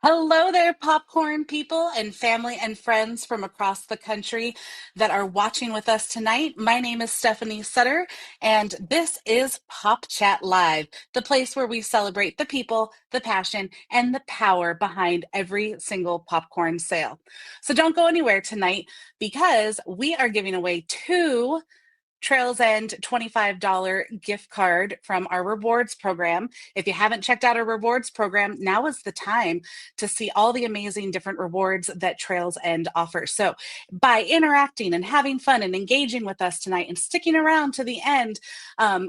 Hello there, popcorn people and family and friends from across the country that are watching with us tonight. My name is Stephanie Sutter, and this is PopChat Live, the place where we celebrate the people, the passion, and the power behind every single popcorn sale. So don't go anywhere tonight because we are giving away two Trails End $25 gift card from our rewards program. If you haven't checked out our rewards program, now is the time to see all the amazing different rewards that Trails End offers. So, by interacting and having fun and engaging with us tonight and sticking around to the end,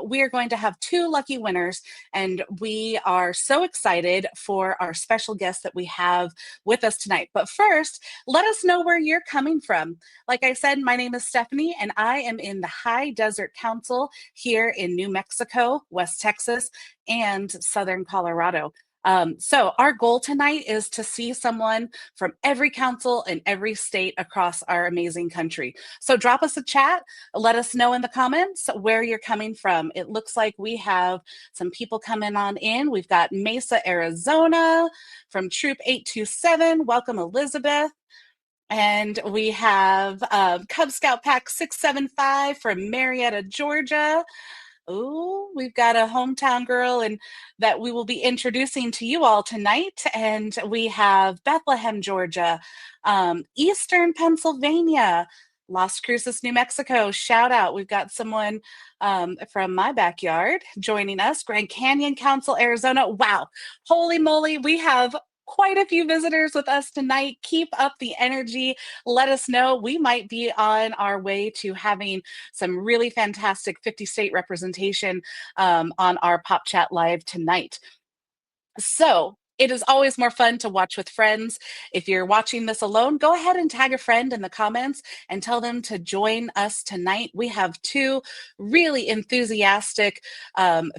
we are going to have two lucky winners. And we are so excited for our special guest that we have with us tonight. But first, let us know where you're coming from. Like I said, my name is Stephanie, and I am in the High Desert Council here in New Mexico, West Texas, and Southern Colorado. So our goal tonight is to see someone from every council in every state across our amazing country. So drop us a chat. Let us know in the comments where you're coming from. It looks like we have some people coming on in. We've got Mesa, Arizona from Troop 827. Welcome, Elizabeth. And we have Cub Scout Pack 675 from Marietta, Georgia. Oh, we've got a hometown girl and that we will be introducing to you all tonight. And we have Bethlehem, Georgia, Eastern Pennsylvania, Las Cruces, New Mexico. Shout out. We've got someone from my backyard joining us, Grand Canyon Council, Arizona. Wow. Holy moly. We have quite a few visitors with us tonight. Keep up the energy. Let us know. We might be on our way to having some really fantastic 50 state representation on our Pop Chat Live tonight. So it is always more fun to watch with friends. If you're watching this alone, go ahead and tag a friend in the comments and tell them to join us tonight. We have two really enthusiastic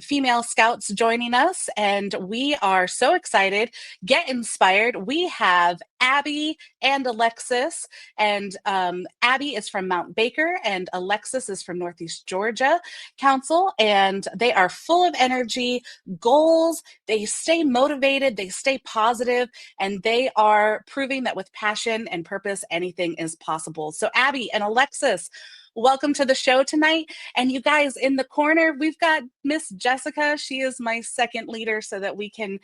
female scouts joining us, and we are so excited. Get inspired. We have Abby and Alexis, and Abby is from Mount Baker, and Alexis is from Northeast Georgia Council, and they are full of energy, goals. They stay motivated, they stay positive, and they are proving that with passion and purpose, anything is possible. So, Abby and Alexis, welcome to the show tonight. And you guys, in the corner, we've got Miss Jessica. She is my second leader so that we can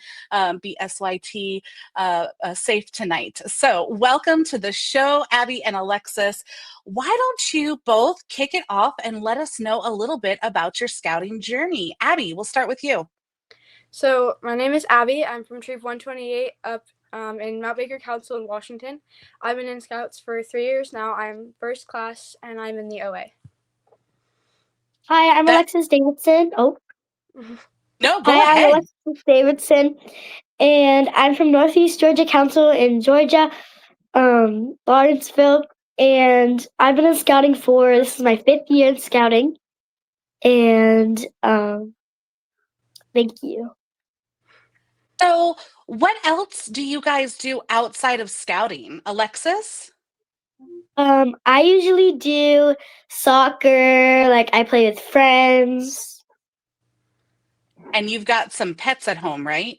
be SYT safe tonight. So, welcome to the show, Abby and Alexis. Why don't you both kick it off and let us know a little bit about your scouting journey? Abby, we'll start with you. So my name is Abby. I'm from Troop 128 up in Mount Baker Council in Washington. I've been in Scouts for 3 years now. I'm first class and I'm in the OA. Hi, I'm Alexis Davidson. No, go Hi, I'm ahead. Alexis Davidson, and I'm from Northeast Georgia Council in Georgia, Lawrenceville, and I've been in scouting this is my 5th year in scouting, and thank you. So, what else do you guys do outside of scouting? Alexis? I usually do soccer, like I play with friends. And you've got some pets at home, right?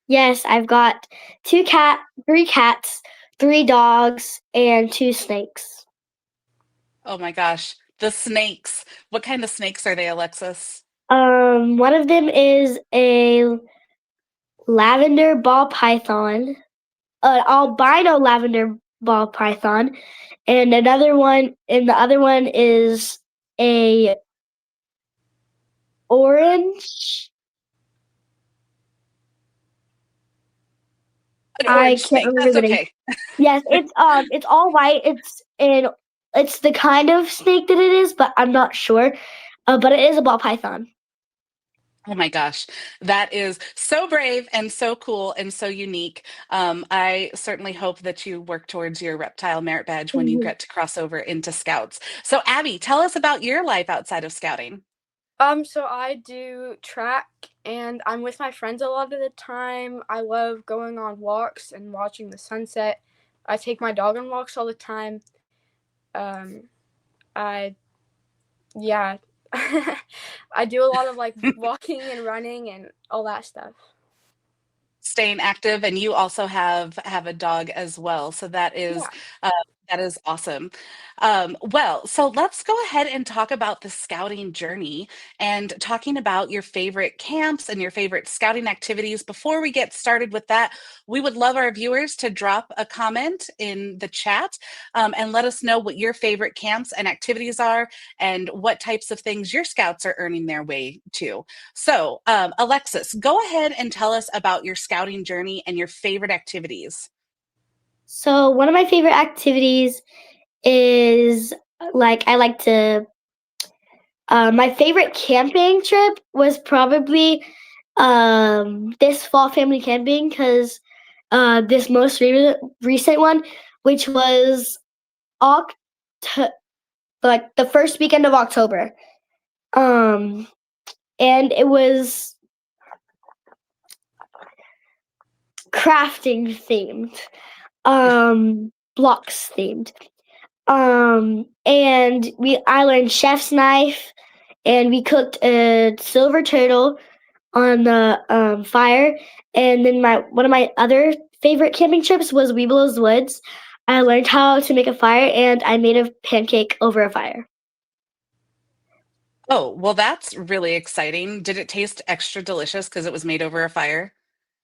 Yes, I've got 3 cats, 3 dogs, and 2 snakes. Oh my gosh, the snakes. What kind of snakes are they, Alexis? One of them is a lavender ball python, an albino lavender ball python, and the other one is a orange. An I orange can't snake. remember That's the name. okay. Yes, it's all white. It's the kind of snake that it is, but I'm not sure. But it is a ball python. Oh my gosh, that is so brave and so cool and so unique. I certainly hope that you work towards your reptile merit badge when you Mhm. get to cross over into Scouts. So, Abby, tell us about your life outside of Scouting. So I do track and I'm with my friends a lot of the time. I love going on walks and watching the sunset. I take my dog on walks all the time. Um, I yeah. I do a lot of like walking and running and all that stuff. Staying active, and you also have a dog as well, so Yeah. uh, that is awesome. Well, so let's go ahead and talk about the scouting journey and talking about your favorite camps and your favorite scouting activities. Before we get started with that, we would love our viewers to drop a comment in the chat, and let us know what your favorite camps and activities are and what types of things your scouts are earning their way to. So, Alexis, go ahead and tell us about your scouting journey and your favorite activities. So one of my favorite activities is like I like to. My favorite camping trip was probably this fall family camping because this most recent one, which was Oct- like the first weekend of October, um, and it was crafting themed, blocks themed. And I learned chef's knife, and we cooked a silver turtle on the fire. And then my one of my other favorite camping trips was Weeblo's Woods. I learned how to make a fire, and I made a pancake over a fire. Oh, well, that's really exciting. Did it taste extra delicious because it was made over a fire?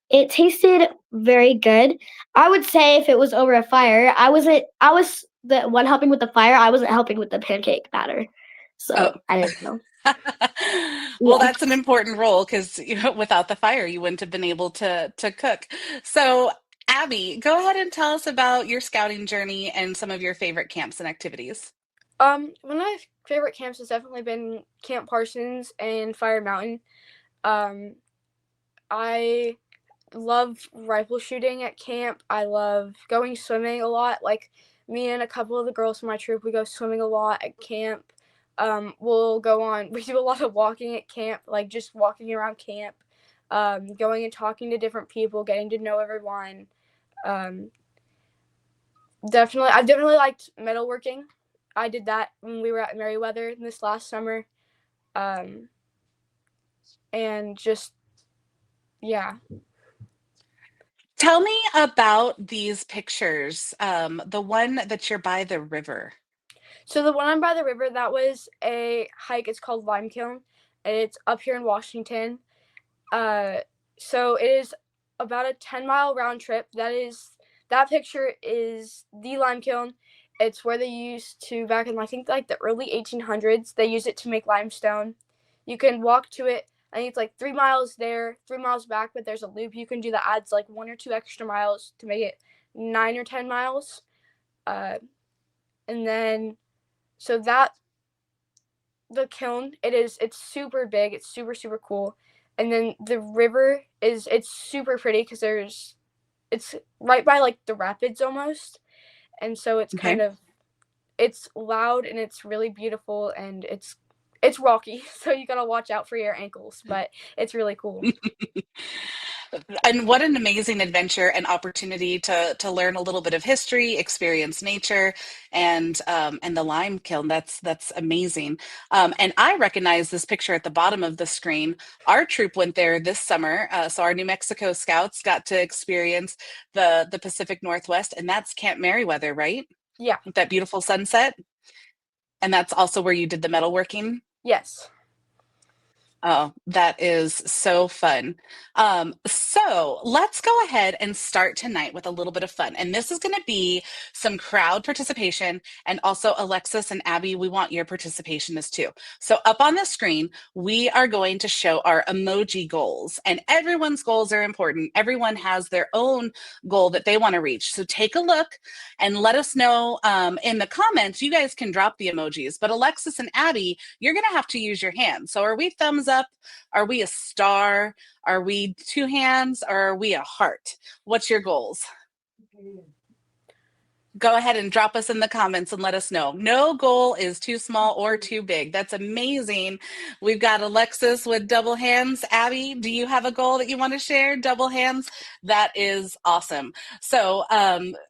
It tasted very good. I would say if it was over a fire, I was the one helping with the fire. I wasn't helping with the pancake batter, Oh. so I didn't know. Well, Yeah. that's an important role because without the fire, you wouldn't have been able to cook. So, Abby, go ahead and tell us about your scouting journey and some of your favorite camps and activities. One of my favorite camps has definitely been Camp Parsons and Fire Mountain. Um, I love rifle shooting at camp. I love going swimming a lot. Like me and a couple of the girls from my troop, we go swimming a lot at camp. We'll go on. We do a lot of walking at camp, like just walking around camp, going and talking to different people, getting to know everyone. Um, I've definitely liked metalworking. I did that when we were at Merriweather this last summer, um, and just yeah. Tell me about these pictures. The one that you're by the river. So the one on by the river, that was a hike. It's called Lime Kiln, and it's up here in Washington. Uh, so it is about a 10-mile round trip. That picture is the Lime Kiln. It's where they used to back in I think like the early 1800s. They used it to make limestone. You can walk to it. I think it's like 3 miles there, 3 miles back, but there's a loop you can do that adds like 1 or 2 extra miles to make it 9 or 10 miles. Uh, and then so that the kiln, it's super big, it's super cool. And then the river it's super pretty because it's right by like the rapids almost. And so it's kind Okay. of it's loud and it's really beautiful and it's rocky, so you gotta watch out for your ankles, but it's really cool. And what an amazing adventure and opportunity to learn a little bit of history, experience nature, and the lime kiln. That's amazing. And I recognize this picture at the bottom of the screen. Our troop went there this summer, so our New Mexico Scouts got to experience the Pacific Northwest, and that's Camp Merriweather, right? Yeah. With that beautiful sunset, and that's also where you did the metalworking. Yes. Oh, that is so fun. So let's go ahead and start tonight with a little bit of fun. And this is going to be some crowd participation. And also, Alexis and Abby, we want your participation as too. So, up on the screen, we are going to show our emoji goals. And everyone's goals are important. Everyone has their own goal that they want to reach. So, take a look and let us know in the comments. You guys can drop the emojis, but Alexis and Abby, you're going to have to use your hands. So, are we thumbs up? Are we a star? Are we two hands? Or are we a heart? What's your goals? Go ahead and drop us in the comments and let us know. No goal is too small or too big. That's amazing. We've got Alexis with double hands. Abby, do you have a goal that you want to share? Double hands? That is awesome. So,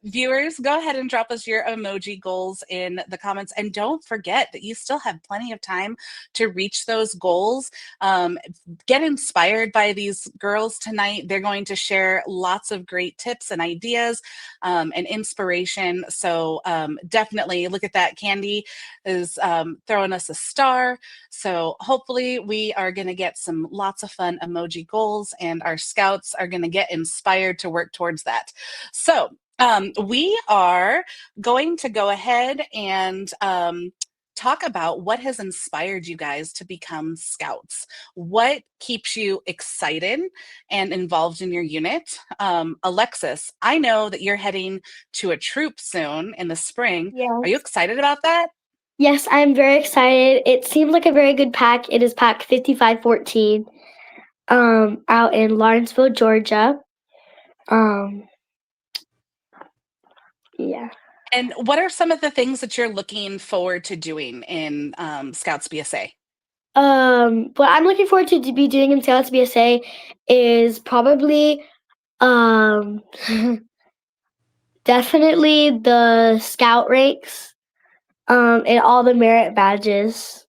viewers, go ahead and drop us your emoji goals in the comments. And don't forget that you still have plenty of time to reach those goals. Get inspired by these girls tonight. They're going to share lots of great tips and ideas and inspiration. So definitely look at that. Candy is throwing us a star. So hopefully we are going to get some lots of fun emoji goals, and our scouts are going to get inspired to work towards that. So we are going to go ahead and talk about what has inspired you guys to become scouts. What keeps you excited and involved in your unit? Alexis, I know that you're heading to a troop soon in the spring. Are you Yes. excited about that? Yes, I'm very excited. It seems like a very good pack. It is pack 5514, out in Lawrenceville, Georgia. Um, yeah. And what are some of the things that you're looking forward to doing in Scouts BSA? What I'm looking forward to be doing in Scouts BSA is probably um definitely the scout ranks, and all the merit badges.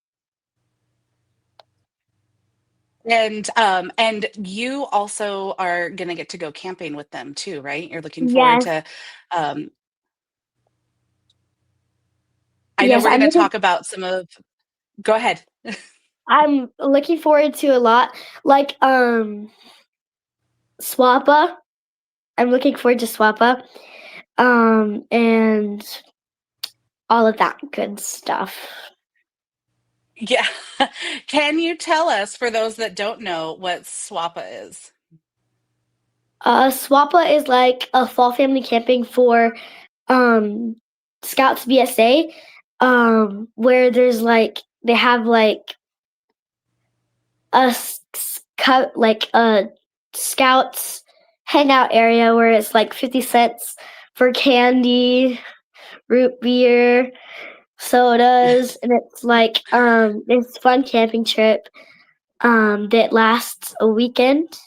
And you also are going to get to go camping with them too, right? You're looking forward Yes, to um, I know yes, we're going to talk about some of go ahead. I'm looking forward to a lot. Like Swappa. I'm looking forward to Swappa. And all of that good stuff. Yeah. Can you tell us, for those that don't know, what SWAPA is? Swappa is like a fall family camping for um Scouts BSA, where there's like they have like like a Scouts hangout area where it's like 50 cents for candy, root beer, sodas, and it's like it's a fun camping trip that lasts a weekend.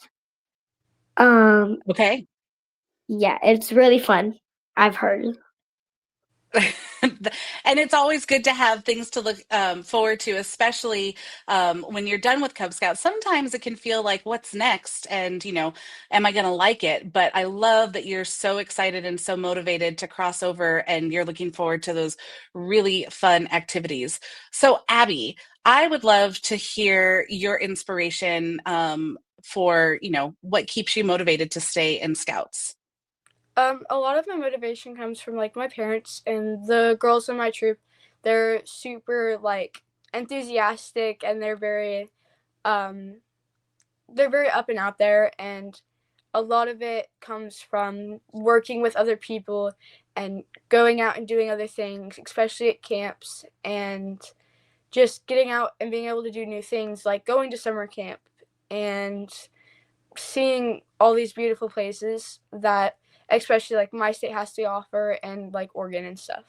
Um Okay. yeah, it's really fun, I've heard. And it's always good to have things to look forward to, especially when you're done with Cub Scouts. Sometimes it can feel like, what's next? And, am I going to like it? But I love that you're so excited and so motivated to cross over, and you're looking forward to those really fun activities. So, Abby, I would love to hear your inspiration for, what keeps you motivated to stay in Scouts. A lot of my motivation comes from like my parents and the girls in my troop. They're super like enthusiastic, and um they're very up and out there, and a lot of it comes from working with other people and going out and doing other things, especially at camps, and just getting out and being able to do new things like going to summer camp and seeing all these beautiful places that especially like my state has to offer, and like Oregon and stuff.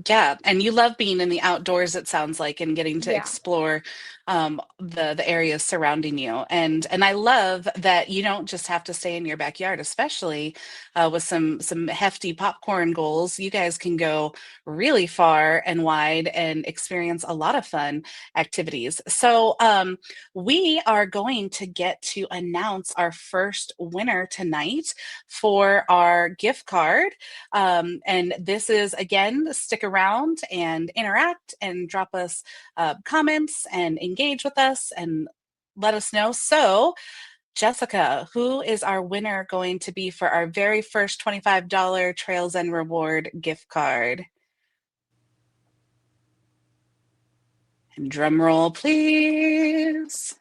Yeah, and you love being in the outdoors, it sounds like, and getting to Yeah. explore the areas surrounding you. And I love that you don't just have to stay in your backyard, especially with some hefty popcorn goals. You guys can go really far and wide and experience a lot of fun activities. So we are going to get to announce our first winner tonight for our gift card. And this is, again, stick around and interact and drop us comments and engage with us and let us know. So, Jessica, who is our winner going to be for our very first $25 Trails and Reward gift card? And drum roll, please.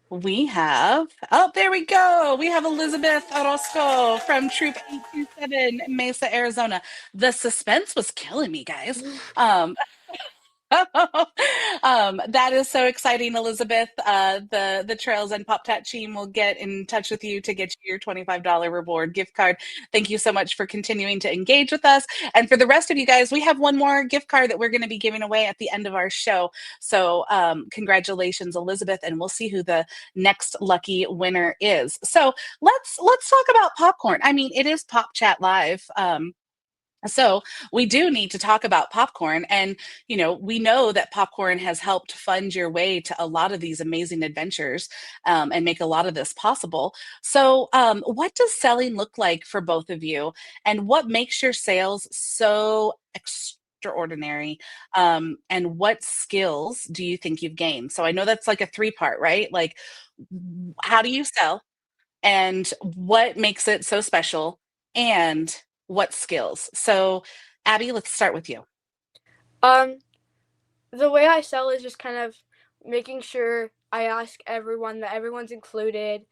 We have, oh, there we go. We have Elizabeth Orozco from Troop 827, Mesa, Arizona. The suspense was killing me, guys. Um, That is so exciting, Elizabeth. The Trails and PopChat team will get in touch with you to get you your $25 reward gift card. Thank you so much for continuing to engage with us. And for the rest of you guys, we have one more gift card that we're going to be giving away at the end of our show. So congratulations, Elizabeth, and we'll see who the next lucky winner is. So let's talk about popcorn. I mean, it is PopChat Live. So we do need to talk about popcorn. And, we know that popcorn has helped fund your way to a lot of these amazing adventures and make a lot of this possible. So what does selling look like for both of you? And what makes your sales so extraordinary? And what skills do you think you've gained? So I know that's like a three-part, right? Like, how do you sell? And what makes it so special, and what skills? So, Abby, let's start with you. Um, the way I sell is just kind of making sure I ask everyone that everyone's included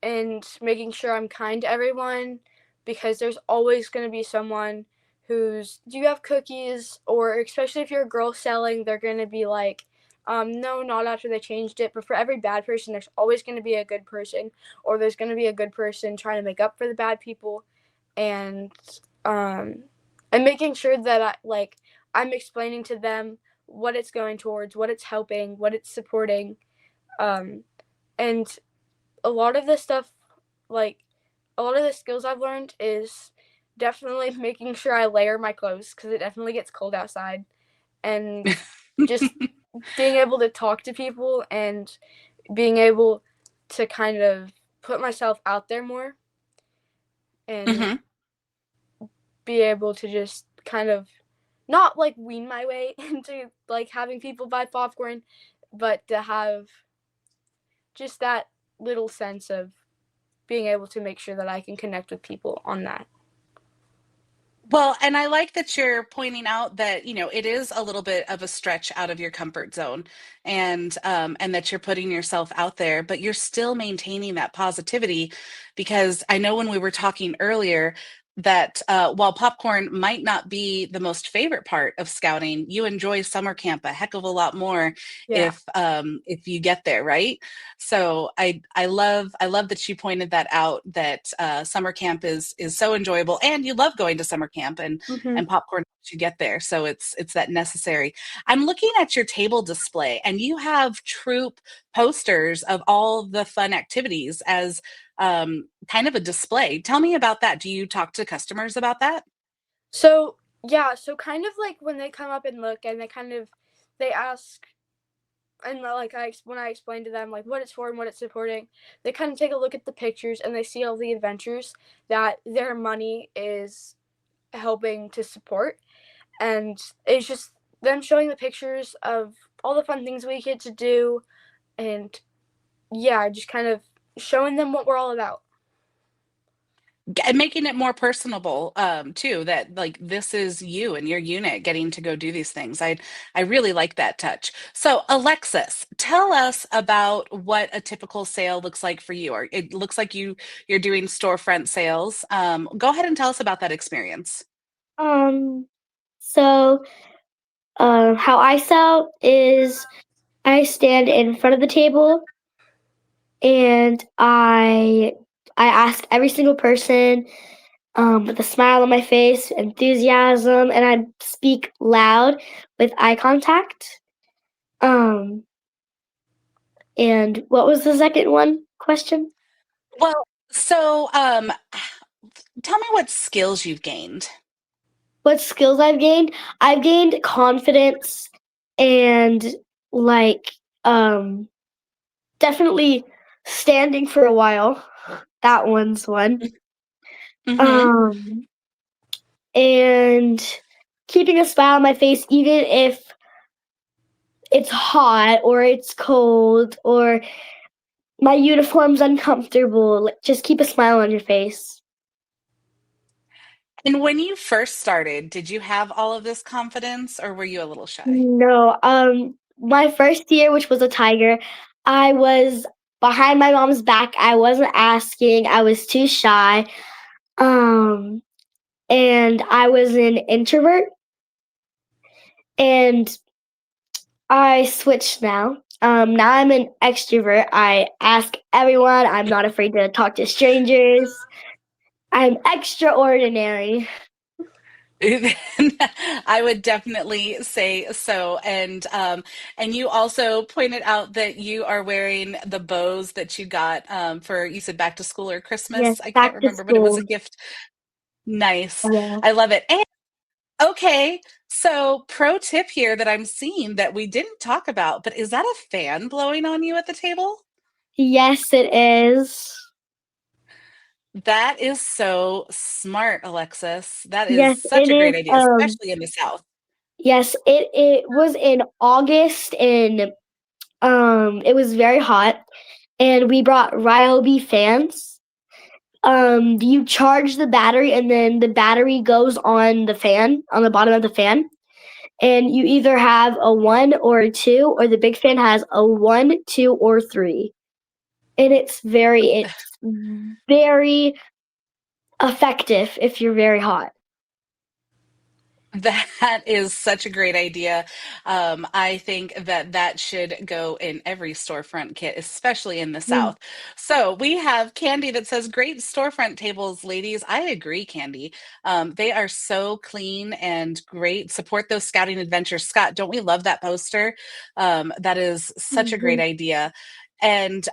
and making sure I'm kind to everyone, because there's always going to be someone who's, do you have cookies? Or especially if you're a girl selling, they're going to be like, no, not after they changed it. But for every bad person, there's always going to be a good person, or there's going to be a good person trying to make up for the bad people. And making sure that I'm explaining to them what it's going towards, what it's helping, what it's supporting. And a lot of this stuff, like a lot of the skills I've learned is definitely making sure I layer my clothes, because it definitely gets cold outside, and just being able to talk to people and being able to kind of put myself out there more, and Mhm. be able to just kind of not like wean my way into like having people buy popcorn, but to have just that little sense of being able to make sure that I can connect with people on that. Well, and I like that you're pointing out that, it is a little bit of a stretch out of your comfort zone, and that you're putting yourself out there, but you're still maintaining that positivity. Because I know when we were talking earlier that while popcorn might not be the most favorite part of scouting, you enjoy summer camp a heck of a lot more Yeah. if you get there, right? So I love that you pointed that out, that summer camp is so enjoyable, and you love going to summer camp, and popcorn helps you get there. So it's that necessary. I'm looking at your table display, and you have troop posters of all the fun activities as kind of a display. Tell me about that. Do you talk to customers about that? So yeah, so kind of like when they come up and look, and they ask, and like when I explain to them like what it's for and what it's supporting, they kind of take a look at the pictures and they see all the adventures that their money is helping to support. And it's just them showing the pictures of all the fun things we get to do, and yeah, just kind of showing them what we're all about. And making it more personable too, that like this is you and your unit getting to go do these things. I really like that touch. So Alexis, tell us about what a typical sale looks like for you. Or it looks like you're doing storefront sales. Go ahead and tell us about that experience. Um, so how I sell is I stand in front of the table and I ask every single person with a smile on my face, enthusiasm, and I speak loud with eye contact. Um, and what was the second one question? Well, so tell me what skills you've gained. What skills I've gained? I've gained confidence and like um definitely standing for a while. That one's one. Hmm. Um and keeping a smile on my face even if it's hot or it's cold or my uniform's uncomfortable. Like, just keep a smile on your face. And when you first started, did you have all of this confidence, or were you a little shy? No, my first year, which was a tiger, I was behind my mom's back. I wasn't asking. I was too shy. Um, and I was an introvert. And I switched now. Now I'm an extrovert. I ask everyone. I'm not afraid to talk to strangers. I'm extraordinary. I would definitely say so. And you also pointed out that you are wearing the bows that you got for, you said, back to school or Yes, Christmas. I can't back to remember, but it was a school. gift. Nice. Yeah. I love it. And okay, so pro tip here that I'm seeing that we didn't talk about, but is that a fan blowing on you at the table? Yes, it is. That is so smart, Alexis. That is Yes, such it a great is. idea, especially in the South. Yes, it was in August, and it was very hot, and we brought Ryobi fans. You charge the battery, and then the battery goes on the fan, on the bottom of the fan, and you either have a 1 or a 2, or the big fan has a 1, 2, or 3. And it's very effective if you're very hot. That is such a great idea. I think that that should go in every storefront kit, especially in the Mm. South. So we have Candy that says, "Great storefront tables, ladies." I agree, Candy. They are so clean and great. Support those scouting adventures. Scott, don't we love that poster? That is such a great Mhm. idea. And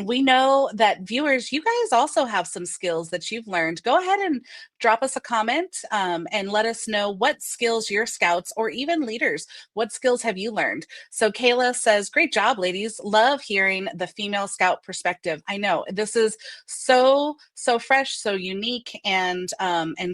we know that viewers, you guys also have some skills that you've learned. Go ahead and drop us a comment and let us know what skills your scouts or even leaders, what skills have you learned? So Kayla says, "Great job, ladies. Love hearing the female scout perspective." I know this is so fresh, so unique, and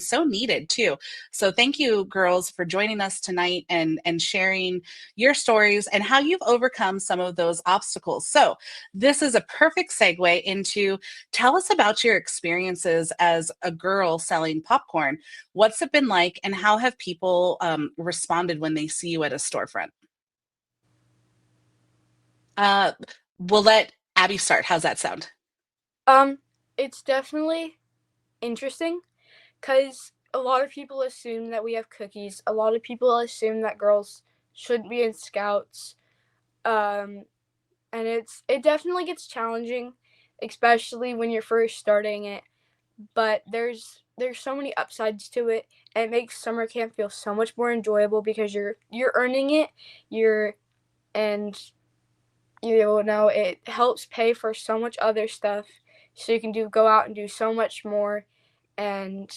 so needed too. So thank you, girls, for joining us tonight and sharing your stories and how you've overcome some of those obstacles. So this is a perfect segue into, tell us about your experiences as a girl selling popcorn. What's it been like, and how have people responded when they see you at a storefront? Uh, we'll let Abby start. How's that sound? Um, it's definitely interesting because a lot of people assume that we have cookies. A lot of people assume that girls shouldn't be in scouts. Um, and it definitely gets challenging, especially when you're first starting it. But there's so many upsides to it, and it makes summer camp feel so much more enjoyable because you're earning it. You're and you know it helps pay for so much other stuff, so you can go out and do so much more. And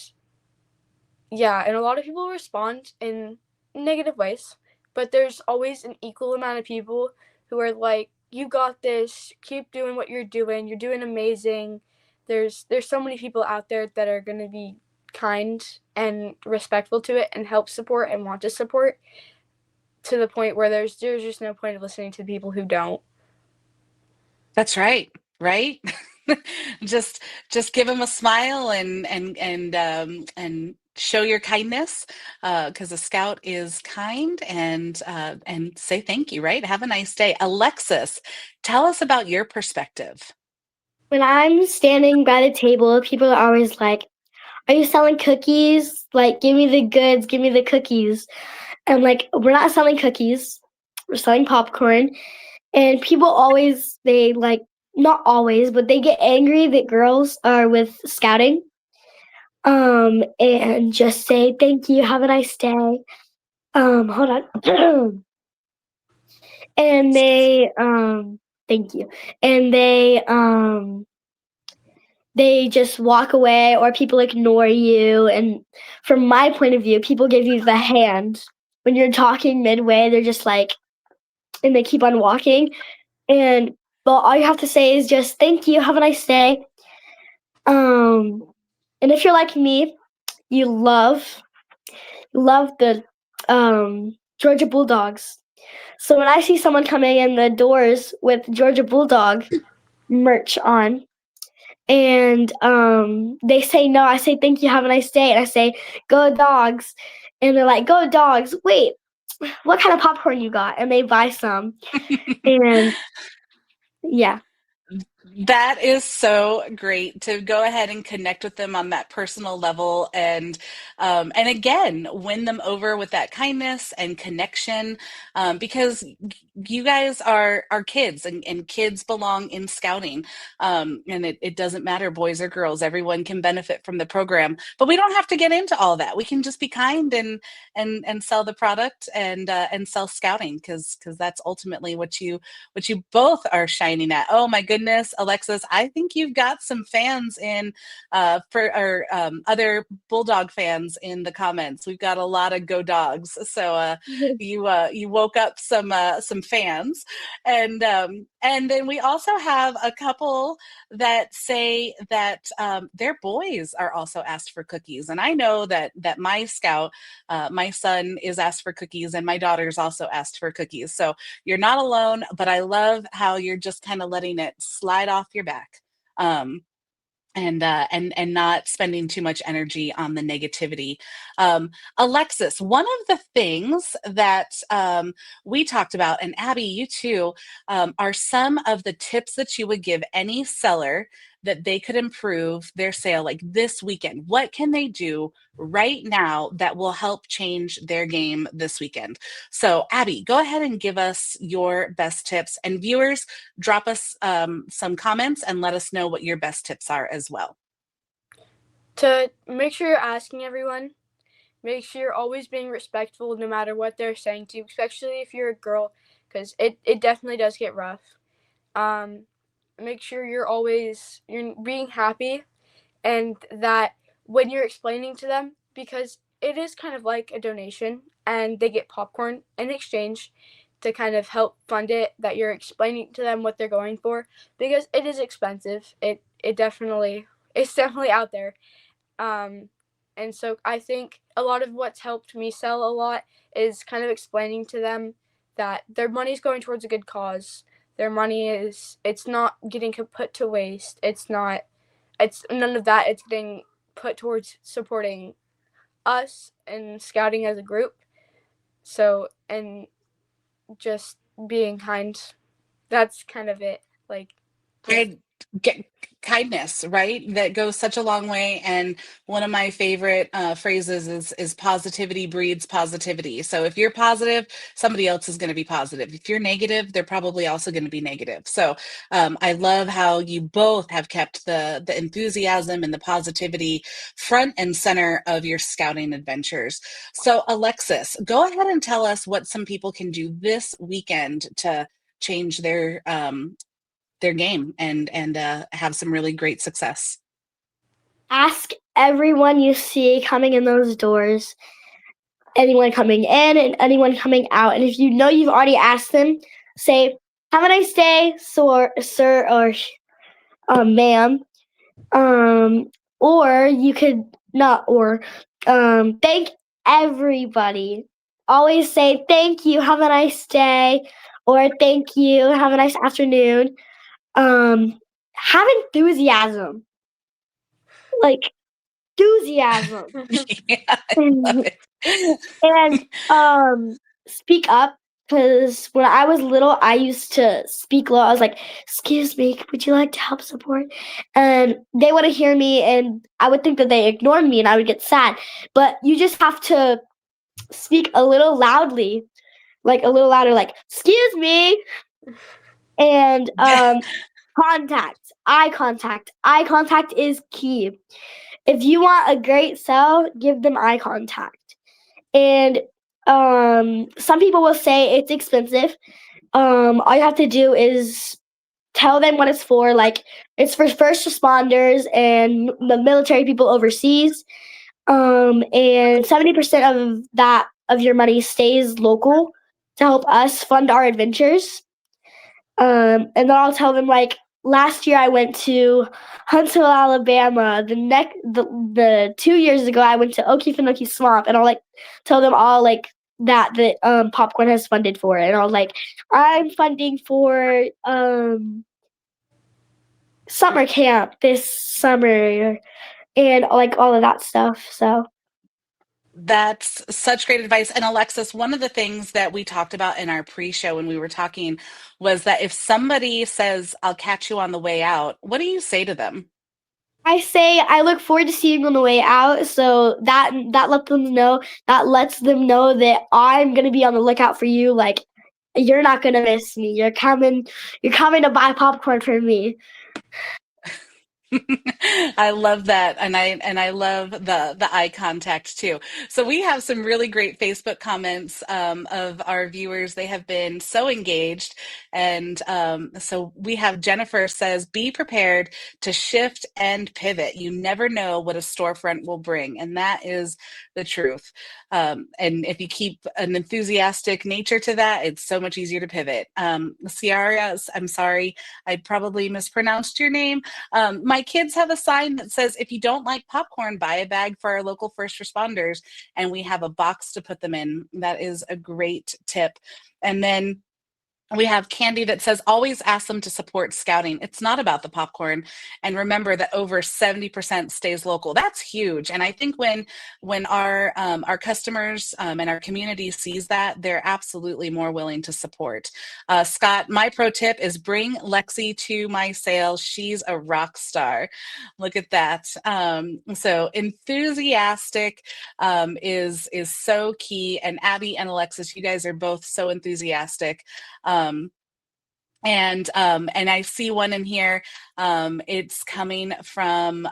yeah, and a lot of people respond in negative ways, but there's always an equal amount of people who are like, "You got this. Keep doing what you're doing. You're doing amazing." There's so many people out there that are going to be kind and respectful to it and help support and want to support, to the point where there's just no point of listening to people who don't. That's right, right? just just give them a smile and show your kindness, because a scout is kind, and say thank you, right? Have a nice day. Alexis, tell us about your perspective. When I'm standing by the table, people are always like, "Are you selling cookies? Like, give me the goods, give me the cookies." And like, we're not selling cookies, we're selling popcorn. And people always, they like, not always, but they get angry that girls are with scouting. And just say, "Thank you, have a nice day." Hold on. And thank you. And they just walk away, or people ignore you. And from my point of view, people give you the hand when you're talking midway. They're just like, and they keep on walking. And well, all you have to say is just, "Thank you, have a nice day." Um, and if you're like me, you love the Georgia Bulldogs. So when I see someone coming in the doors with Georgia Bulldog merch on, and they say no, I say, "Thank you, have a nice day," and I say, "Go Dogs," and they're like, "Go Dogs! Wait, what kind of popcorn you got?" And they buy some, and yeah. That is so great to go ahead and connect with them on that personal level, and again win them over with that kindness and connection, because you guys are kids, and kids belong in scouting, and it doesn't matter boys or girls, everyone can benefit from the program, but we don't have to get into all that. We can just be kind and sell the product and sell scouting, because that's ultimately what you both are shining at. Oh my goodness, Alexis, I think you've got some fans in for or other Bulldog fans in the comments. We've got a lot of Go Dogs, so you woke up some fans, and then we also have a couple that say that their boys are also asked for cookies, and I know that my scout, my son is asked for cookies, and my daughter's also asked for cookies. So you're not alone, but I love how you're just kind of letting it slide off your back. Um, and not spending too much energy on the negativity. Alexis, one of the things that we talked about, and Abby, you too, are some of the tips that you would give any seller that they could improve their sale like this weekend. What can they do right now that will help change their game this weekend? So, Abby, go ahead and give us your best tips. And viewers, drop us some comments and let us know what your best tips are as well. To make sure you're asking everyone, make sure you're always being respectful no matter what they're saying to you, especially if you're a girl, because it definitely does get rough. Um, Make sure you're being happy, and that when you're explaining to them, because it is kind of like a donation and they get popcorn in exchange to kind of help fund it, that you're explaining to them what they're going for, because it is expensive. It's definitely out there. um, and so I think a lot of what's helped me sell a lot is kind of explaining to them that their money's going towards a good cause. Their money it's not getting put to waste. It's none of that. It's getting put towards supporting us and scouting as a group. So, and just being kind. That's kind of it. Like, just I get kindness, right? That goes such a long way. And one of my favorite phrases is positivity breeds positivity. So if you're positive, somebody else is going to be positive. If you're negative, they're probably also going to be negative. So I love how you both have kept the enthusiasm and the positivity front and center of your scouting adventures. So Alexis, go ahead and tell us what some people can do this weekend to change their game and have some really great success. Ask everyone you see coming in those doors, anyone coming in and anyone coming out. And if you know you've already asked them, say, "Have a nice day, sir or ma'am." Um, or you could not, or thank everybody. Always say thank you, have a nice day, or thank you, have a nice afternoon. Have enthusiasm, like enthusiasm. Yeah, I love it. And speak up, because when I was little, I used to speak low. I was like, "Excuse me, would you like to help support?" And they wouldn't hear me, and I would think that they ignored me, and I would get sad. But you just have to speak a little loudly, like a little louder, like "Excuse me," and Yeah. eye contact. Eye contact is key. If you want a great sell, give them eye contact. And some people will say it's expensive. All you have to do is tell them what it's for. Like, it's for first responders and the military people overseas. And 70% of your money stays local to help us fund our adventures. And then I'll tell them, like, last year I went to Huntsville, Alabama. The 2 years ago I went to Okefenokee Swamp, and I'll like tell them all like that popcorn has funded for it. And I'll like, I'm funding for summer camp this summer, and like all of that stuff. So That's such great advice. And Alexis, one of the things that we talked about in our pre-show when we were talking was that if somebody says, "I'll catch you on the way out," what do you say to them? I say I look forward to seeing you on the way out, so that lets them know that I'm gonna be on the lookout for you. Like you're not gonna miss me. You're coming to buy popcorn from me. I love that, and I love the eye contact too. So we have some really great Facebook comments of our viewers. They have been so engaged, and so we have Jennifer says, "Be prepared to shift and pivot. You never know what a storefront will bring," and that is the truth. And if you keep an enthusiastic nature to that, it's so much easier to pivot. Ciara, I'm sorry, I probably mispronounced your name. My kids have a sign that says, "If you don't like popcorn, buy a bag for our local first responders." And we have a box to put them in. That is a great tip. And then we have Candy that says, "Always ask them to support scouting. It's not about the popcorn. And remember that over 70% stays local." That's huge. And I think when our customers and our community sees that, they're absolutely more willing to support. Scott, my pro tip is bring Lexi to my sale. She's a rock star. Look at that. So enthusiastic is so key. And Abby and Alexis, you guys are both so enthusiastic. Um, and I see one in here. It's coming from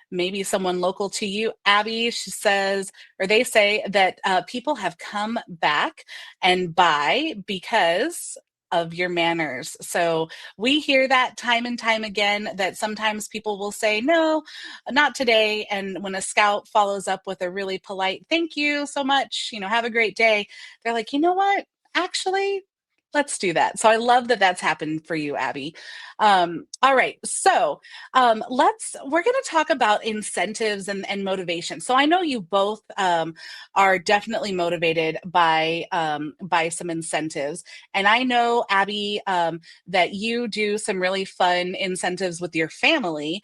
maybe someone local to you, Abby. She says, or they say that people have come back and buy because of your manners. So we hear that time and time again, that sometimes people will say, "No, not today." And when a scout follows up with a really polite, "Thank you so much, have a great day," they're like, "You know what? Actually, let's do that." So I love that that's happened for you, Abby. All right. So we're going to talk about incentives and motivation. So I know you both are definitely motivated by some incentives. And I know, Abby, that you do some really fun incentives with your family.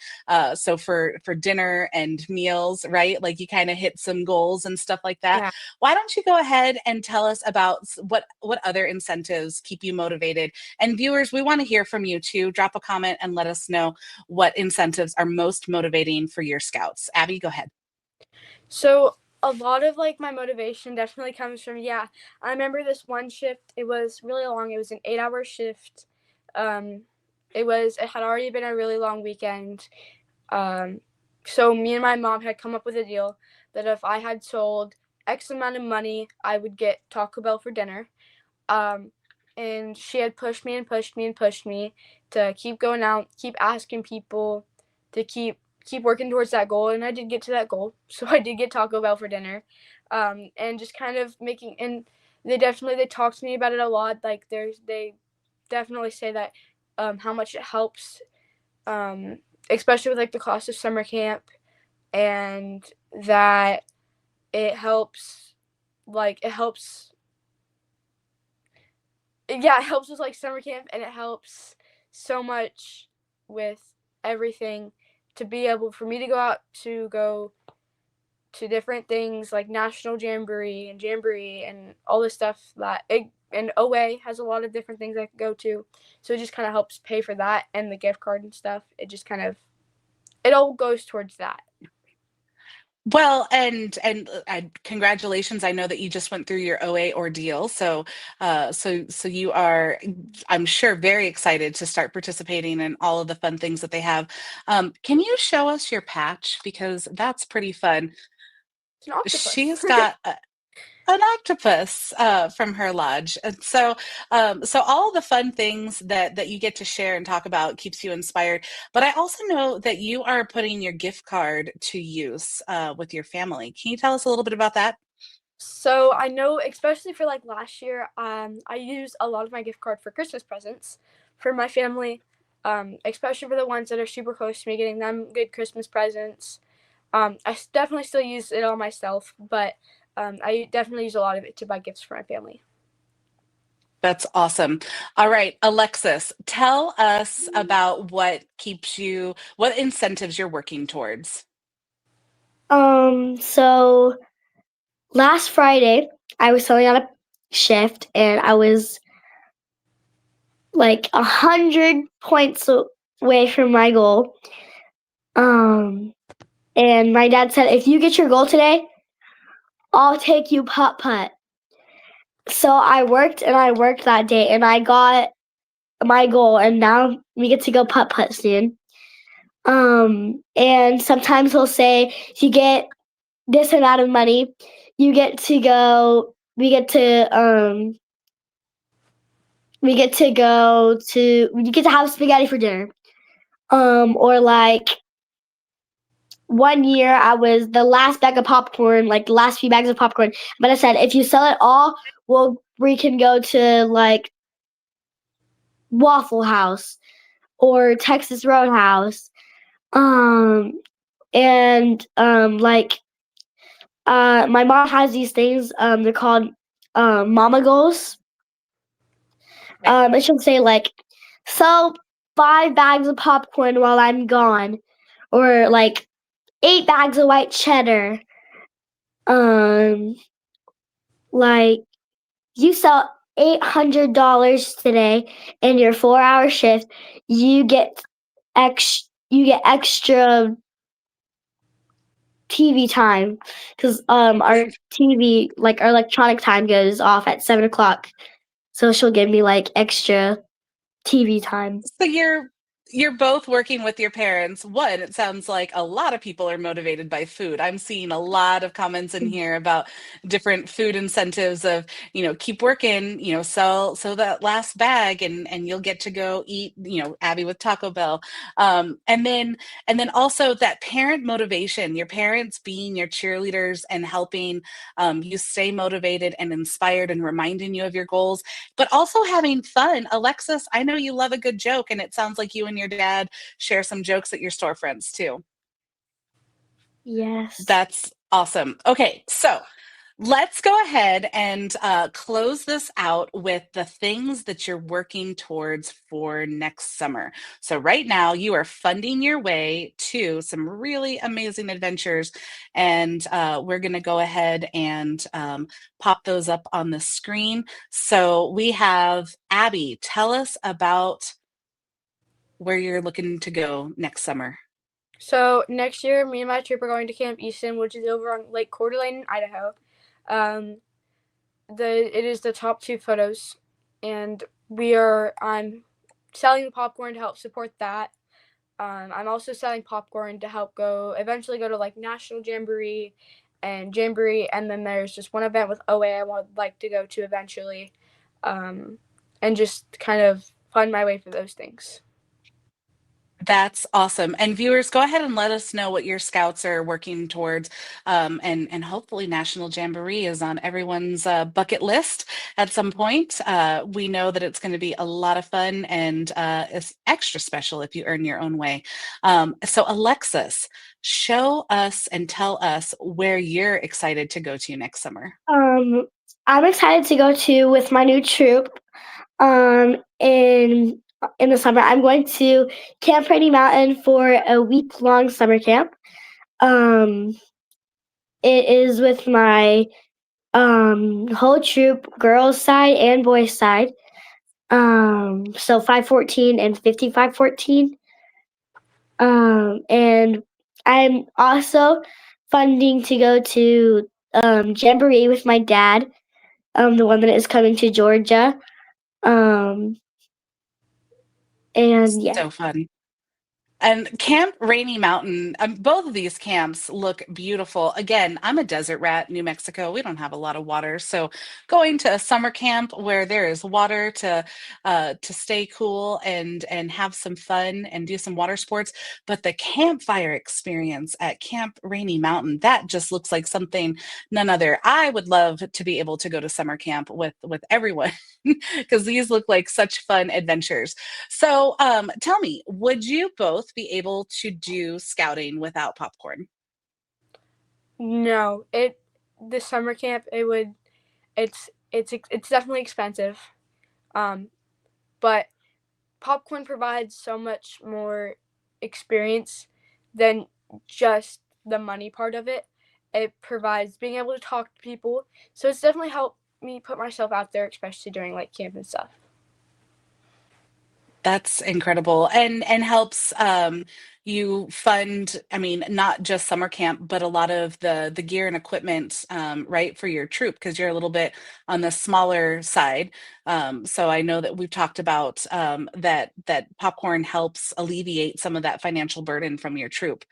So for dinner and meals, right? Like you kind of hit some goals and stuff like that. Yeah. Why don't you go ahead and tell us about what other incentives keep you motivated? And viewers, we want to hear from you too. Drop a comment and let us know what incentives are most motivating for your scouts. Abby, go ahead. So a lot of like my motivation definitely comes from, yeah, I remember this one shift. It was really long. It was an 8-hour shift. Um, it had already been a really long weekend. Um, so me and my mom had come up with a deal that if I had sold X amount of money, I would get Taco Bell for dinner. Um, and she had pushed me and pushed me and pushed me to keep going out, keep asking people to keep working towards that goal, and I did get to that goal. So I did get Taco Bell for dinner, and just kind of making. And they talk to me about it a lot. Like they definitely say that how much it helps, especially with like the cost of summer camp, and that it helps, like it helps. Yeah, it helps with like summer camp, and it helps so much with everything to be able for me to go to different things like national jamboree and all this stuff and OA has a lot of different things I could go to. So it just kind of helps pay for that and the gift card and stuff. It all goes towards that. Well, and congratulations. I know that you just went through your OA ordeal. So you are, I'm sure, very excited to start participating in all of the fun things that they have. Can you show us your patch? Because that's pretty fun. It's an octopus. She's got an octopus from her lodge. And so all the fun things that you get to share and talk about keeps you inspired. But I also know that you are putting your gift card to use with your family. Can you tell us a little bit about that? So I know, especially for like last year, I used a lot of my gift card for Christmas presents for my family, especially for the ones that are super close to me, getting them good Christmas presents. Definitely still use it on myself, but I definitely use a lot of it to buy gifts for my family. That's awesome. All right, Alexis, tell us about what incentives you're working towards. So last Friday, I was selling on a shift, and I was like 100 points away from my goal. And my dad said, if you get your goal today, I'll take you putt putt. So I worked and I worked that day, and I got my goal, and now we get to go putt putt soon. And sometimes he'll say, if you get this amount of money, you get to go. You get to have spaghetti for dinner. Or like one year I was the last bag of popcorn, like the last few bags of popcorn. But I said, if you sell it all, we can go to like Waffle House or Texas Roadhouse. And like my mom has these things. They're called mama goals. It should say like sell 5 bags of popcorn while I'm gone, or like 8 bags of white cheddar. Like you sell $800 today in your 4-hour shift, you get extra TV time because our TV, like our electronic time, goes off at 7 o'clock. So she'll give me like extra TV time. So you're both working with your parents. One, it sounds like a lot of people are motivated by food. I'm seeing a lot of comments in here about different food incentives of, keep working, sell that last bag and you'll get to go eat, Abby with Taco Bell. And then also that parent motivation, your parents being your cheerleaders and helping you stay motivated and inspired and reminding you of your goals, but also having fun. Alexis, I know you love a good joke, and it sounds like you and your dad share some jokes at your store friends too. Yes. That's awesome. Okay, so let's go ahead and close this out with the things that you're working towards for next summer. So, right now, you are funding your way to some really amazing adventures, and we're going to go ahead and pop those up on the screen. So, we have Abby, tell us about where you're looking to go next summer. So next year, me and my troop are going to Camp Easton, which is over on Lake Coeur d'Alene in Idaho. It is the top 2 photos, and I'm selling the popcorn to help support that. I'm also selling popcorn to help eventually go to like National Jamboree, and then there's just one event with OA I would like to go to eventually, and just kind of fund my way for those things. That's awesome. And viewers, go ahead and let us know what your scouts are working towards. And hopefully National Jamboree is on everyone's bucket list at some point. We know that it's going to be a lot of fun, and it's extra special if you earn your own way. So Alexis, show us and tell us where you're excited to go to next summer. I'm excited to go to with my new troop. In the summer, I'm going to Camp Rainy Mountain for a week-long summer camp. It is with my whole troop, girls side and boys side. So 514 and 5514. And I'm also funding to go to Jamboree with my dad, the one that is coming to Georgia. And yeah. So fun. And Camp Rainy Mountain, both of these camps look beautiful. Again, I'm a desert rat, New Mexico. We don't have a lot of water, so going to a summer camp where there is water to stay cool and have some fun and do some water sports. But the campfire experience at Camp Rainy Mountain, that just looks like something none other. I would love to be able to go to summer camp with everyone because these look like such fun adventures. So, tell me, would you both be able to do scouting without popcorn? No, the summer camp it's definitely expensive, but popcorn provides so much more experience than just the money part of it. It provides being able to talk to people. So it's definitely helped me put myself out there, especially during like camp and stuff. That's incredible, and helps you fund, I mean, not just summer camp, but a lot of the gear and equipment, right, for your troop, because you're a little bit on the smaller side. So I know that we've talked about that popcorn helps alleviate some of that financial burden from your troop.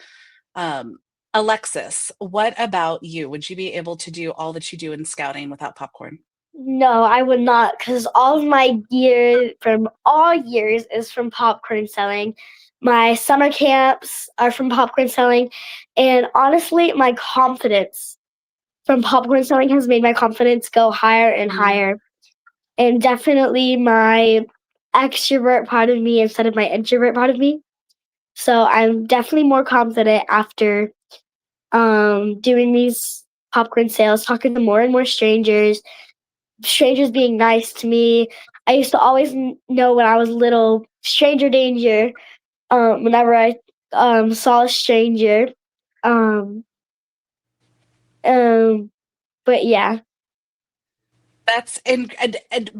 Um, Alexis, what about you? Would you be able to do all that you do in scouting without popcorn? No, I would not, because all of my gear from all years is from popcorn selling. My summer camps are from popcorn selling, and honestly, my confidence from popcorn selling has made my confidence go higher and Mhm. higher. And definitely my extrovert part of me instead of my introvert part of me. So I'm definitely more confident after doing these popcorn sales, talking to more and more strangers, strangers being nice to me. I used to always know when I was little, stranger danger. Whenever I saw a stranger, um, um, but yeah, That's and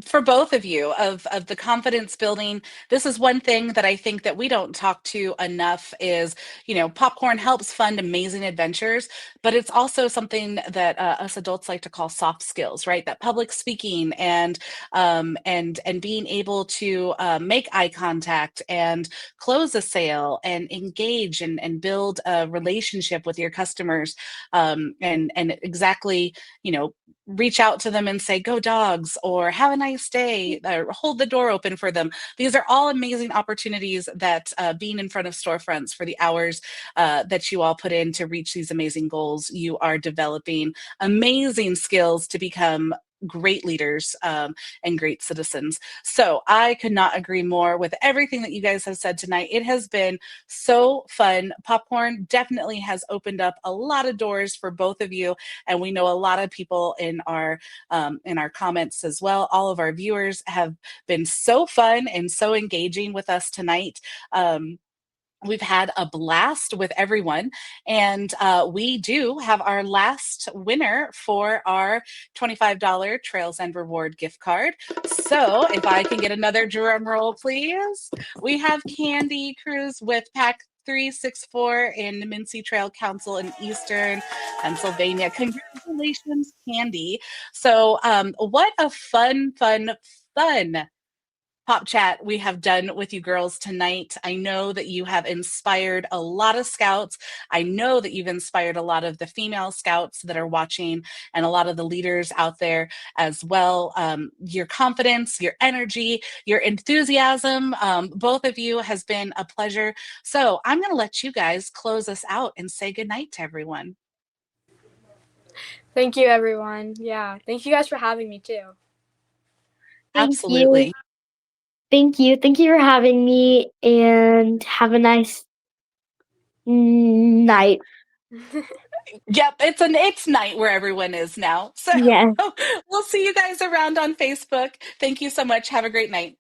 for both of you of the confidence building. This is one thing that I think that we don't talk to enough is, popcorn helps fund amazing adventures, but it's also something that us adults like to call soft skills, right? That public speaking and being able to make eye contact and close a sale and engage and build a relationship with your customers, and exactly, reach out to them and say, go dogs, or have a nice day, or hold the door open for them. These are all amazing opportunities that being in front of storefronts for the hours that you all put in to reach these amazing goals, you are developing amazing skills to become great leaders, and great citizens. So I could not agree more with everything that you guys have said tonight. It has been so fun. Popcorn definitely has opened up a lot of doors for both of you, and we know a lot of people in our comments as well. All of our viewers have been so fun and so engaging with us tonight. We've had a blast with everyone, and we do have our last winner for our $25 Trails and Reward gift card. So if I can get another drum roll, please. We have Candy Cruz with Pack 364 in the Mincy Trail Council in Eastern Pennsylvania. Congratulations, Candy. So what a fun Pop Chat we have done with you girls tonight. I know that you have inspired a lot of scouts. I know that you've inspired a lot of the female scouts that are watching, and a lot of the leaders out there as well. Your confidence, your energy, your enthusiasm, both of you has been a pleasure. So I'm going to let you guys close us out and say goodnight to everyone. Thank you, everyone. Yeah, thank you guys for having me too. thank you. Absolutely. Thank you. Thank you for having me and have a nice night. Yep, it's night where everyone is now. So Yes. we'll see you guys around on Facebook. Thank you so much. Have a great night.